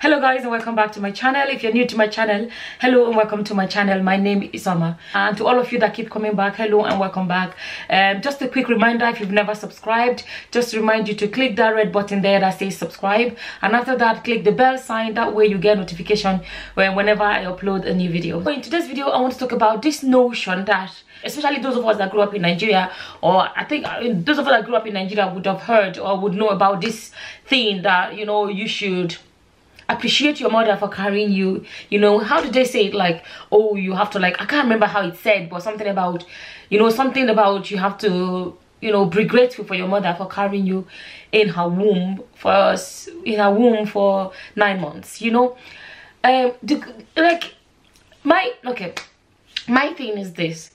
Hello guys, and welcome back to my channel. If you're new to my channel, hello and welcome to my channel. My name is Summer, and to all of you that keep coming back, hello and welcome back. Just a quick reminder, if you've never subscribed, just to remind you to click that red button there that says subscribe, and after that click the bell sign. That way you get notification whenever I upload a new video. So in today's video I want to talk about this notion that, especially those of us that grew up in Nigeria, or I think those of us that grew up in Nigeria would have heard or would know about this thing that, you know, you should appreciate your mother for carrying you. You know, how did they say it? Like, oh, you have to, like, I can't remember how it said, but something about, you know, something about you have to, you know, be grateful for your mother for carrying you in her womb for 9 months, you know. My thing is this: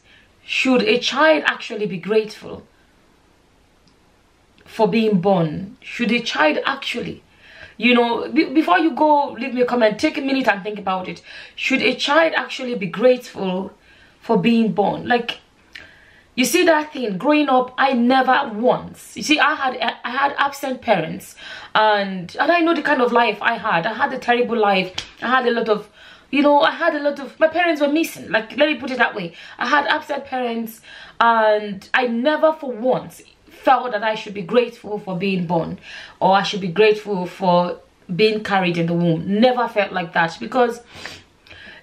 should a child actually be grateful for being born? Should a child actually, you know, before you go leave me a comment, take a minute and think about it. Should a child actually be grateful for being born? Like, you see that thing, growing up, I never once, you see, I had absent parents, and I know the kind of life I had. I had a terrible life. I had a lot of, you know, my parents were missing. Like, let me put it that way. I had absent parents, and I never for once felt that I should be grateful for being born, or I should be grateful for being carried in the womb. Never felt like that, because,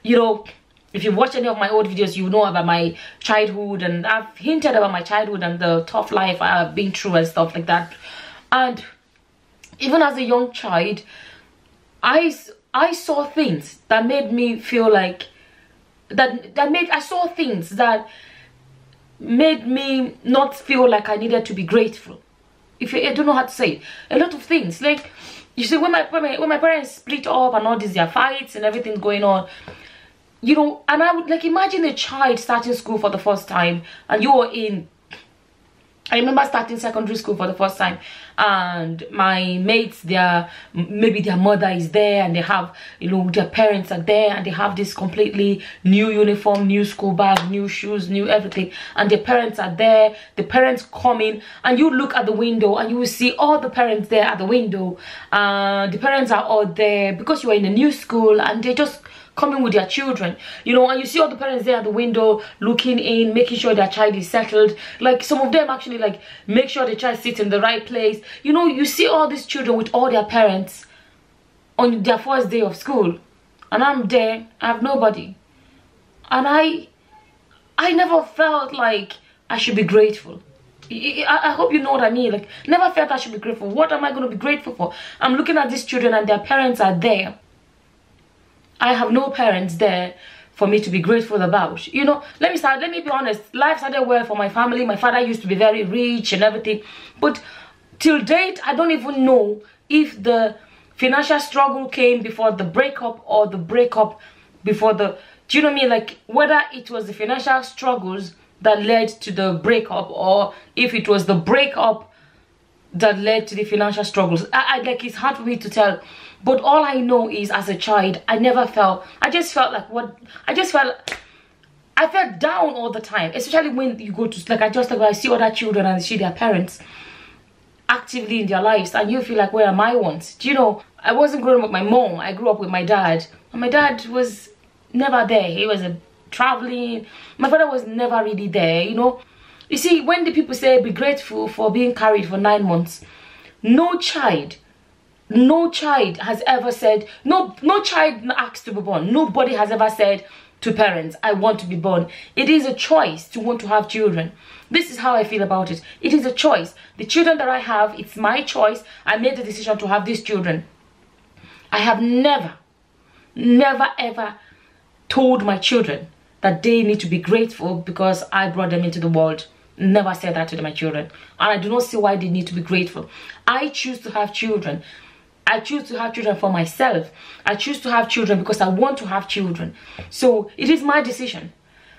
you know, if you watch any of my old videos, you know about my childhood, and I've hinted about my childhood and the tough life I've been through and stuff like that. And even as a young child, I saw things that made me feel like I saw things that made me not feel like I needed to be grateful. I don't know how to say it. A lot of things, like, you see, when my parents split up and all these their fights and everything going on, you know, and I would, like, imagine a child starting school for the first time, and you were in, I remember starting secondary school for the first time, and my mates, maybe their mother is there, and they have, you know, their parents are there, and they have this completely new uniform, new school bag, new shoes, new everything, and their parents are there. The parents come in, and you look at the window and you will see all the parents there at the window. The parents are all there because you are in a new school, and they just coming with their children, you know, and you see all the parents there at the window looking in, making sure their child is settled. Like, some of them actually, like, make sure the child sits in the right place. You know, you see all these children with all their parents on their first day of school, and I'm there, I have nobody, and I never felt like I should be grateful. I hope you know what I mean. Like, never felt I should be grateful. What am I going to be grateful for? I'm looking at these children and their parents are there. I have no parents there for me to be grateful about. You know, let me be honest. Life started well for my family. My father used to be very rich and everything, but till date I don't even know if the financial struggle came before the breakup, or the breakup before the, do you know what I mean? Like, whether it was the financial struggles that led to the breakup, or if it was the breakup that led to the financial struggles. Like, it's hard for me to tell, but all I know is, as a child, I just felt down all the time, especially when you go to, like, I see other children and I see their parents actively in their lives, and you feel like, where am I once? Do you know, I wasn't growing up with my mom. I grew up with my dad, and my dad was never there. He was traveling. My father was never really there, you know. You see, when the people say be grateful for being carried for 9 months, no child has ever said, no child asked to be born. Nobody has ever said to parents, I want to be born. It is a choice to want to have children. This is how I feel about it. It is a choice. The children that I have, it's my choice. I made the decision to have these children. I have never ever told my children that they need to be grateful because I brought them into the world. Never said that to my children, and I do not see why they need to be grateful. I choose to have children. I choose to have children for myself. I choose to have children because I want to have children. So it is my decision.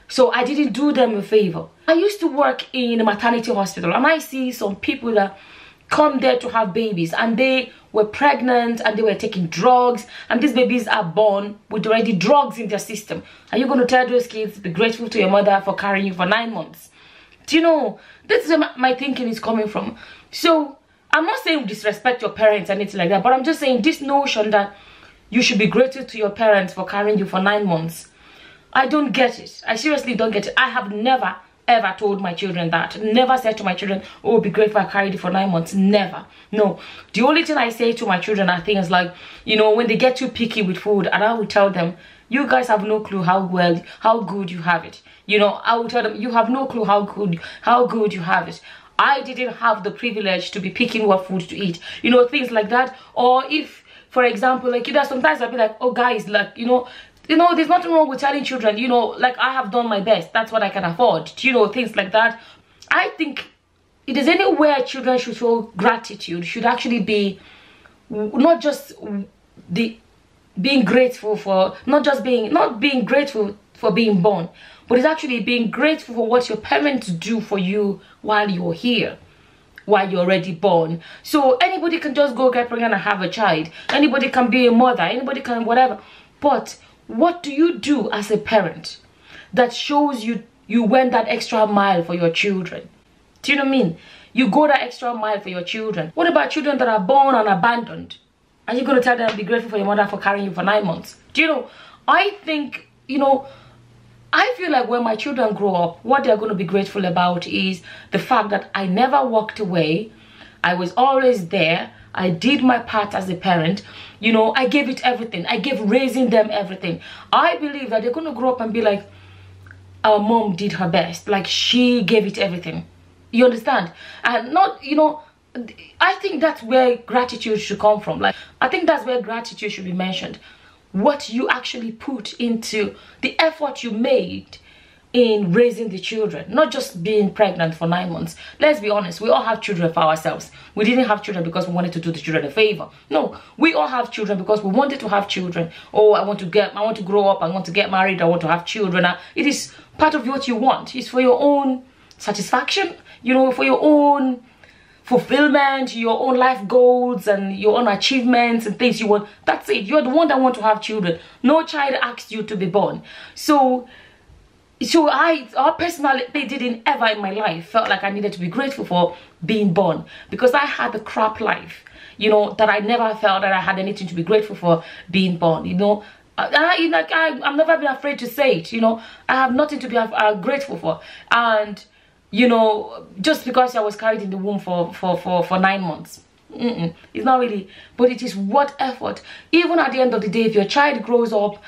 So I didn't do them a favor. I used to work in a maternity hospital, and I see some people that come there to have babies, and they were pregnant and they were taking drugs, and these babies are born with already drugs in their system. Are you going to tell those kids, be grateful to your mother for carrying you for 9 months? Do you know, this is where my thinking is coming from. So I'm not saying disrespect your parents and anything like that, but I'm just saying this notion that you should be grateful to your parents for carrying you for 9 months. I don't get it. I seriously don't get it. I have never ever told my children that. Never said to my children, oh, be grateful I carried you for 9 months. Never. No. The only thing I say to my children are things like, you know, when they get too picky with food, and I will tell them, you guys have no clue how good you have it. You know, I will tell them, you have no clue how good you have it. I didn't have the privilege to be picking what food to eat. You know, things like that. Or if, for example, like, you know, sometimes I'll be like, oh guys, like, you know, there's nothing wrong with telling children, you know, like, I have done my best. That's what I can afford. You know, things like that. I think it is anywhere children should show gratitude. Should actually be not just being grateful for, not being grateful for being born, but it's actually being grateful for what your parents do for you while you're here, while you're already born. So anybody can just go get pregnant and have a child. Anybody can be a mother. Anybody can whatever. But what do you do as a parent that shows you went that extra mile for your children? Do you know what I mean? You go that extra mile for your children. What about children that are born and abandoned? Are you going to tell them be grateful for your mother for carrying you for 9 months? Do you know? I think, you know, I feel like when my children grow up, what they're going to be grateful about is the fact that I never walked away. I was always there. I did my part as a parent. You know, I gave it everything. I gave raising them everything. I believe that they're going to grow up and be like, our mom did her best. Like, she gave it everything. You understand? And not, you know, I think that's where gratitude should come from. Like, I think that's where gratitude should be mentioned. What you actually put into the effort you made in raising the children, not just being pregnant for 9 months. Let's be honest, we all have children for ourselves. We didn't have children because we wanted to do the children a favor. No, we all have children because we wanted to have children. Oh, I want to grow up, I want to get married, I want to have children. It is part of what you want. It's for your own satisfaction, you know, for your own fulfillment, your own life goals and your own achievements and things you want. That's it. You're the one that want to have children. No child asked you to be born. So I personally didn't ever in my life felt like I needed to be grateful for being born, because I had a crap life, you know, that I never felt that I had anything to be grateful for being born, you know. I've never been afraid to say it, you know. I have nothing to be grateful for. And, you know, just because I was carried in the womb for 9 months. It's not really, but it is what effort. Even at the end of the day, if your child grows up,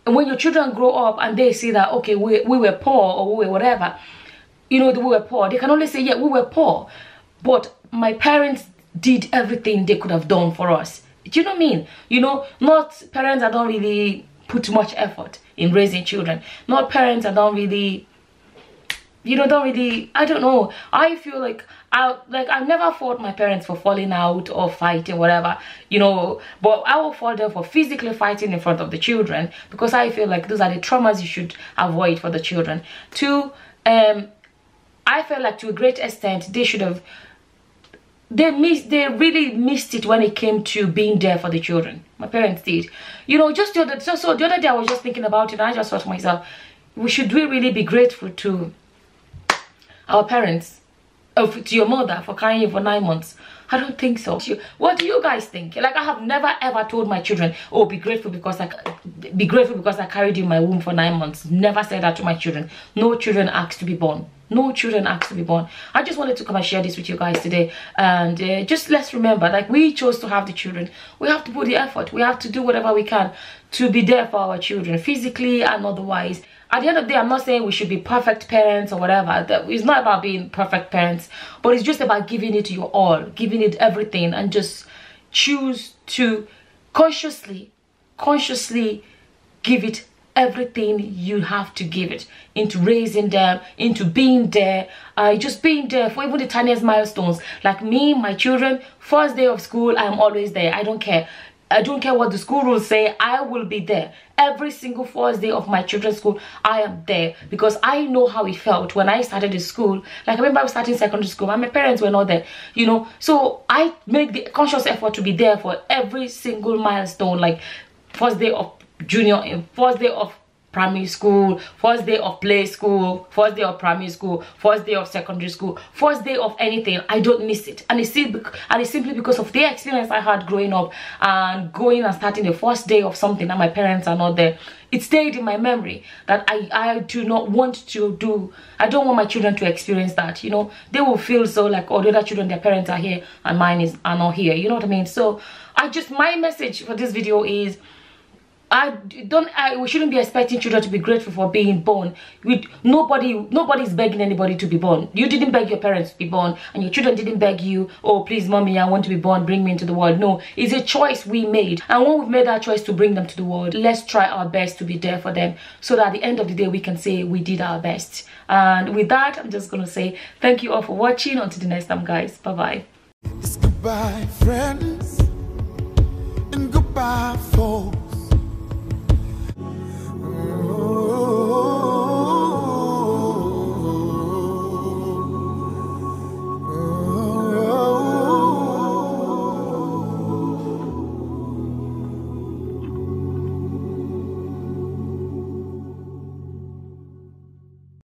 and when your children grow up and they see that, okay, we were poor or we were whatever, you know, we were poor, they can only say, yeah, we were poor, but my parents did everything they could have done for us. Do you know what I mean? You know, not parents that don't really put much effort in raising children, not parents that don't really, you know, I don't know. I feel like I've never fought my parents for falling out or fighting, whatever, you know, but I will fault them for physically fighting in front of the children, because I feel like those are the traumas you should avoid for the children. Two, I feel like to a great extent they should have, they really missed it when it came to being there for the children. My parents did, you know. Just the other day I was just thinking about it, and I just thought to myself, should we really be grateful to our parents, to your mother for carrying you for 9 months? I don't think so. What do you guys think? Like, I have never ever told my children, oh, be grateful because I carried you in my womb for 9 months. Never said that to my children. No children asked to be born. No children asked to be born. I just wanted to come and share this with you guys today. And just let's remember, like, we chose to have the children. We have to put the effort. We have to do whatever we can to be there for our children, physically and otherwise. At the end of the day, I'm not saying we should be perfect parents or whatever. It's not about being perfect parents, but it's just about giving it your all, giving it everything, and just choose to consciously give it everything you have to give it into raising them, into being there, just being there for even the tiniest milestones. Like me, my children, first day of school, I'm always there. I don't care. I don't care what the school rules say, I will be there. Every single first day of my children's school, I am there, because I know how it felt when I started the school. Like, I remember I was starting secondary school and my parents were not there, you know. So I make the conscious effort to be there for every single milestone, like first day of junior, first day of primary school, first day of play school, first day of primary school, first day of secondary school, first day of anything. I don't miss it, and it's simply because of the experience I had growing up and going and starting the first day of something and my parents are not there. It stayed in my memory that I do not want to do. I don't want my children to experience that. You know, they will feel so like, oh, the other children, their parents are here and mine are not here. You know what I mean? So my message for this video is, we shouldn't be expecting children to be grateful for being born. Nobody's begging anybody to be born. You didn't beg your parents to be born, and your children didn't beg you, oh please mommy, I want to be born, bring me into the world. No, it's a choice we made, and when we've made that choice to bring them to the world, let's try our best to be there for them, so that at the end of the day we can say we did our best. And with that, I'm just gonna say thank you all for watching. Until the next time, guys, bye bye. It's goodbye friends, and goodbye for